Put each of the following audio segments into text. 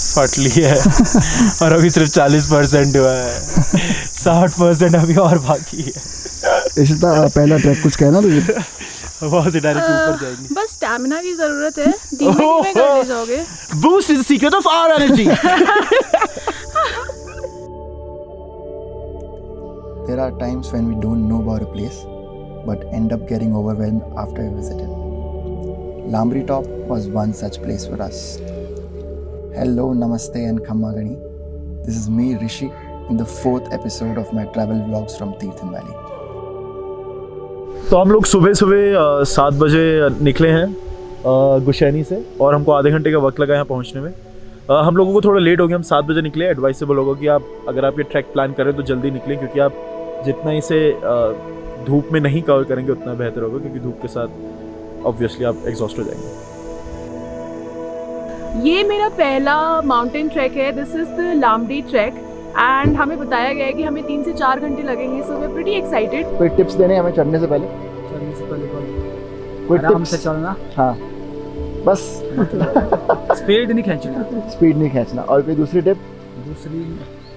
फट ली है और अभी सिर्फ 40% हुआ है, 60% अभी और बाकी है। इशिता पहला ट्रैक कुछ कहना तुझे? वहाँ से डायरेक्ट ऊपर जाएंगे। बस स्टैमिना की जरूरत है, धीमे कर ले जाओगे। Boost is the secret of our energy. There are times when we don't know about a place but end up getting overwhelmed after we visit it. Lambri Top was one such place for us. Hello, Namaste and Khammagani. This is me, Rishi, in the 4th episode of my travel vlogs from Tirthan Valley. तो हम लोग सुबह सुबह 7 बजे निकले हैं गुशैनी से और हमको आधे घंटे का वक्त लगा यहाँ पहुँचने में। हम लोगों को थोड़ा लेट हो गया, हम 7 बजे निकले। एडवाइसेबल होगा कि आप अगर आप ये ट्रैक प्लान करें तो जल्दी निकलें, क्योंकि आप जितना इसे धूप में नहीं कवर करेंगे उतना बेहतर होगा, क्योंकि धूप के साथ ऑब्वियसली आप एग्जॉस्ट हो जाएंगे। ये मेरा पहला माउंटेन ट्रैक है। This is the Lamdi track and हमें बताया गया है कि हमें 3 से 4 घंटे लगेंगे। So we are pretty excited. कोई टिप्स देने हमें चढ़ने से पहले? कोई आराम टिप्स? से चलना, हाँ बस स्पीड नहीं खींचना। स्पीड नहीं खींचना। और कोई दूसरी टिप? दूसरी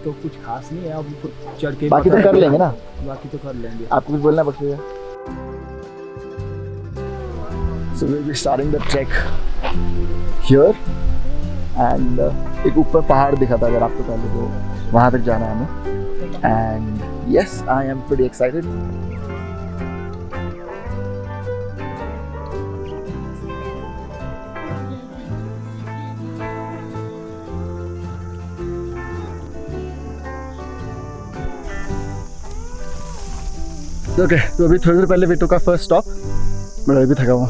तो कुछ खास नहीं है, अब ऊपर चढ़ के बाकी तो कर लेंगे ना। बाकी तो कर लेंगे। आपको कुछ बोलना बख्शिश? So we'll be starting the trek here and एक ऊपर पहाड़ दिखा था अगर आपको पहले, तो वहाँ तक जाना है हमें। And yes, I am pretty excited. Okay, तो अभी थोड़ी देर पहले we took our first stop, but अभी थका हुआ,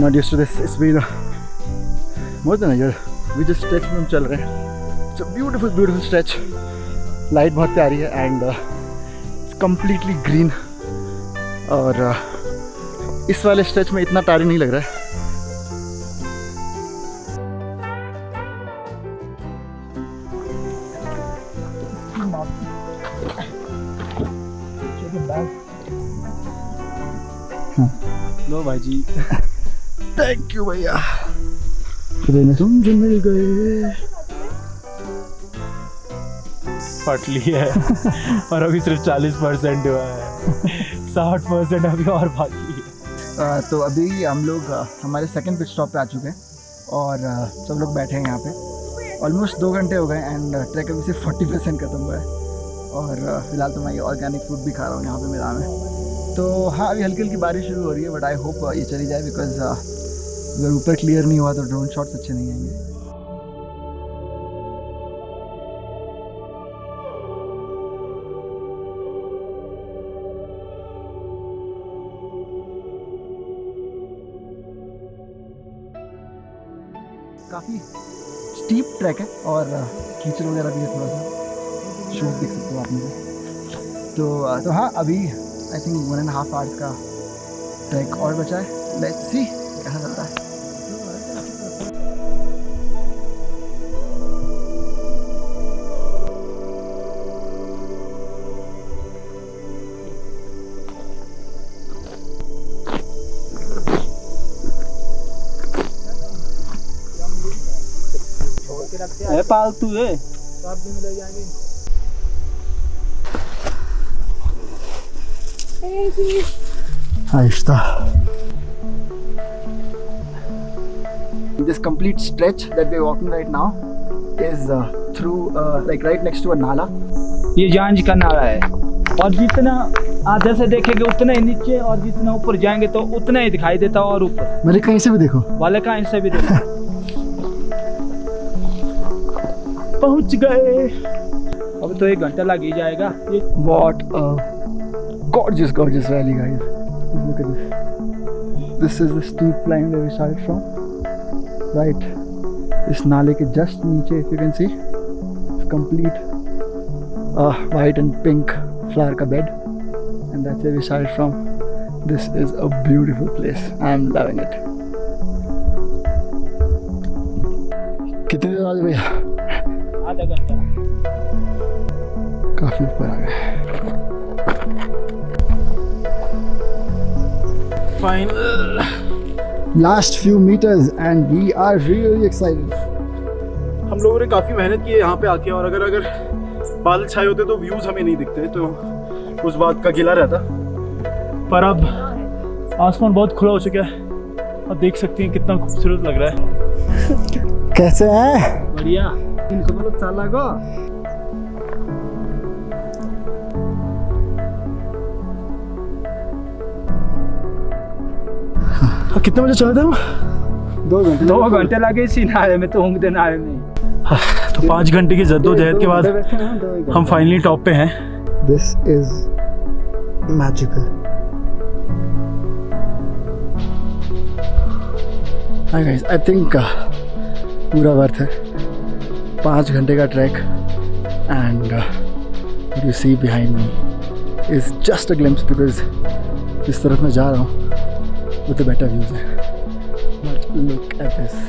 not used to this. It's been more than a year. We just stretch में हम चल रहे हैं। It's a beautiful, beautiful stretch. Light बहुत प्यारी है and it's completely green. और इस वाले स्ट्रेच में इतना टायरिंग नहीं लग रहा है। लो भाई जी। थैंक यू भैया। तुम जो मिल गए। फट ली है और अभी सिर्फ 40% हुआ है, 60% अभी और बाकी है। तो अभी हम लोग हमारे सेकंड पिट स्टॉप पे आ चुके हैं और सब लोग बैठे हैं यहाँ पे। ऑलमोस्ट 2 घंटे हो गए एंड ट्रैक अभी सिर्फ 40% खत्म हुआ है। और फिलहाल तो मैं ये ऑर्गेनिक फूड भी खा रहा हूँ यहाँ पे मैदान में। तो हाँ, अभी हल्की हल्की बारिश शुरू हो रही है, बट आई होप ये चली जाए, बिकॉज अगर ऊपर क्लियर नहीं हुआ तो ड्रोन शॉट्स अच्छे नहीं आएंगे। काफ़ी स्टीप ट्रैक है और कीचड़ वगैरह भी है, थोड़ा सा शूट देख सकते हो आप मुझे। तो हाँ, अभी आई थिंक 1.5 आवर्स का ट्रैक और बचा है। लेट्स सी कैसा चलता है। पालतू है। Aishta. This complete stretch that we're walking right now is through like right next to a nala. ये जांज का नाला है और जितना आधे से देखेंगे उतना ही नीचे और जितना ऊपर जाएंगे तो उतना ही दिखाई देता और ऊपर मैंने कहीं से भी देखो, वाले कहीं से भी देखो। पहुंच गए। अब तो 1 घंटा लग ही जाएगा। What a gorgeous, gorgeous valley, guys. Look at this. This is the steep climb where we started from. Right. इस नाले के just नीचे, if you can see, it's complete white and pink flower का bed, and that's where we started from. This is a beautiful place. I'm loving it. कितने देर आज भैया? आधा घंटा। काफी ऊपर आ गए। Final. Last few meters and we are really excited. हम लोगों ने काफ़ी मेहनत की है यहाँ पे आके, और अगर बादल छाए होते तो व्यूज़ हमें नहीं दिखते, तो उस बात का गिला रहता। पर अब आसमान बहुत खुला हो चुका है, अब देख सकती हैं कितना खूबसूरत लग रहा है। कैसे हैं? बढ़िया। इनको बोलो चाला को। कितने बजे चले थे हम? 2 घंटे। 2 घंटे लगे इसी नारे में, तो ऊँगते नारे में। तो 5 घंटे की जद्दोजहद के बाद हम फाइनली टॉप पे हैं। This is magical. Hi guys, I think पूरा वर्थ है 5 घंटे का track, and you see behind me is just a glimpse, because जिस तरफ मैं जा रहा हूँ वो तो बेटर व्यूज है, बट लुक एट दिस।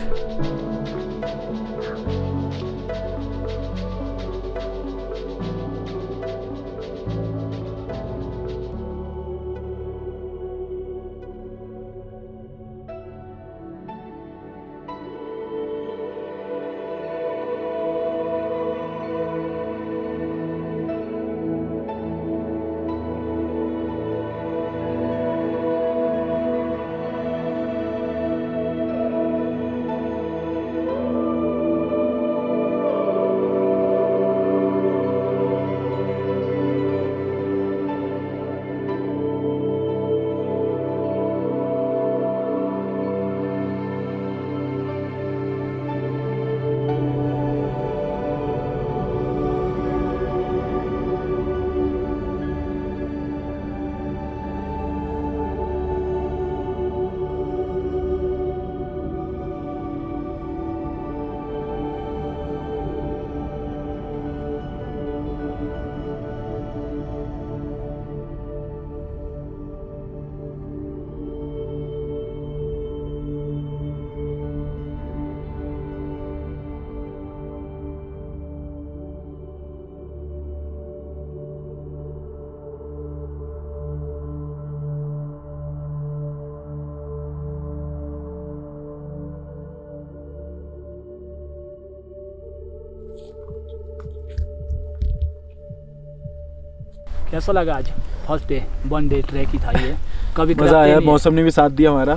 कैसा लगा आज फर्स्ट डे? 1 डे ट्रैक ही था ये। कभी मज़ा आया, मौसम ने भी साथ दिया हमारा।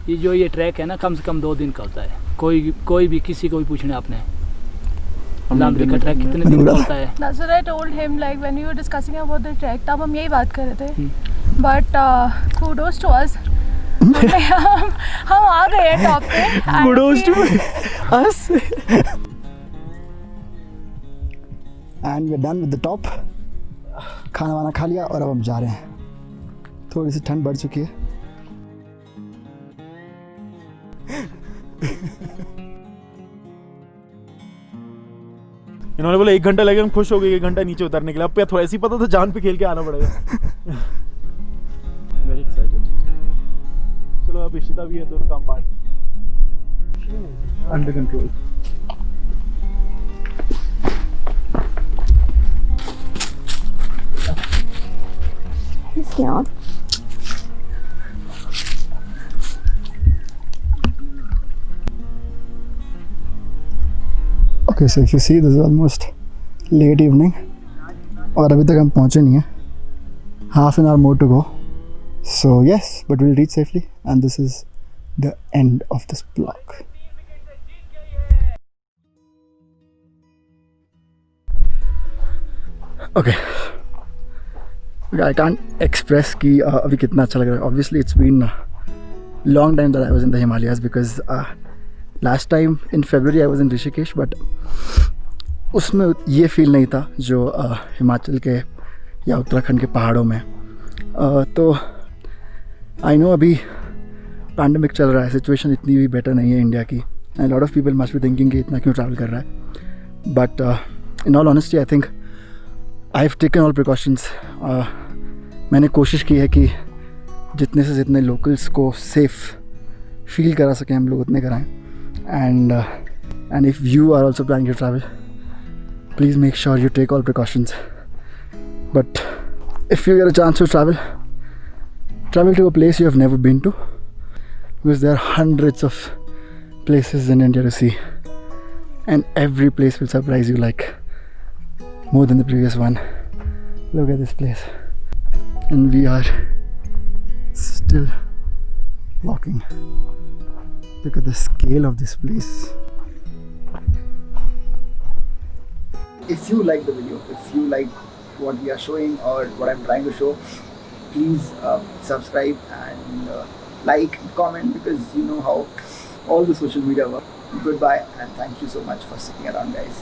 ये ट्रैक है ना, कम से कम 2 दिन का होता है। कोई भी किसी को भी पूछना आपने, लामड़ी का ट्रैक कितने दिन का होता है? That's what I told him, like when we were discussing about the trek, तब हम यही बात कर रहे थे। But kudos to us, हम आ गए हैं टॉप पे। Kudos to us. And we are done with the top. खाना वाना खा लिया और अब हम जा रहे हैं। थोड़ी सी ठंड बढ़ चुकी है। इन्होंने बोला 1 घंटा लगे, हम खुश हो गए 1 घंटा नीचे उतरने के लिए। अब थोड़ा ऐसी पता था जान पे खेल के आना पड़ेगा। Very excited. चलो अब इशिता भी है, दोनों काम बांट। Under control. Yeah. Okay, so if you see, this is almost late evening और अभी तक हम पहुँचे नहीं हैं। Half an hour more to go. So yes, but we'll reach safely, and this is the end of this vlog. Okay. I can't express कि अभी कितना अच्छा लग रहा है. Obviously it's been a long time that I was in the Himalayas, because last time in February I was in Rishikesh, but उसमें ये feel नहीं था जो हिमाचल के या उत्तराखंड के पहाड़ों में। तो आई नो अभी पैंडेमिक चल रहा है, सिचुएशन इतनी भी बेटर नहीं है इंडिया की, and lot of people must be thinking कि इतना क्यों ट्रैवल कर रहा है। But in all honesty I think I have taken all precautions. मैंने कोशिश की है कि जितने से जितने लोकल्स को सेफ़ फील करा सकें हम लोग उतने कराएं। And if you are also planning to travel, please make sure you take all precautions. But if you get a chance to travel to a place you have never been to, because there are hundreds of places in India to see, and every place will surprise you like more than the previous one. Look at this place, and we are still walking. Look at the scale of this place. If you like the video, if you like what we are showing or what I'm trying to show, please subscribe and like, comment, because you know how all the social media work. Goodbye, and thank you so much for sticking around, guys.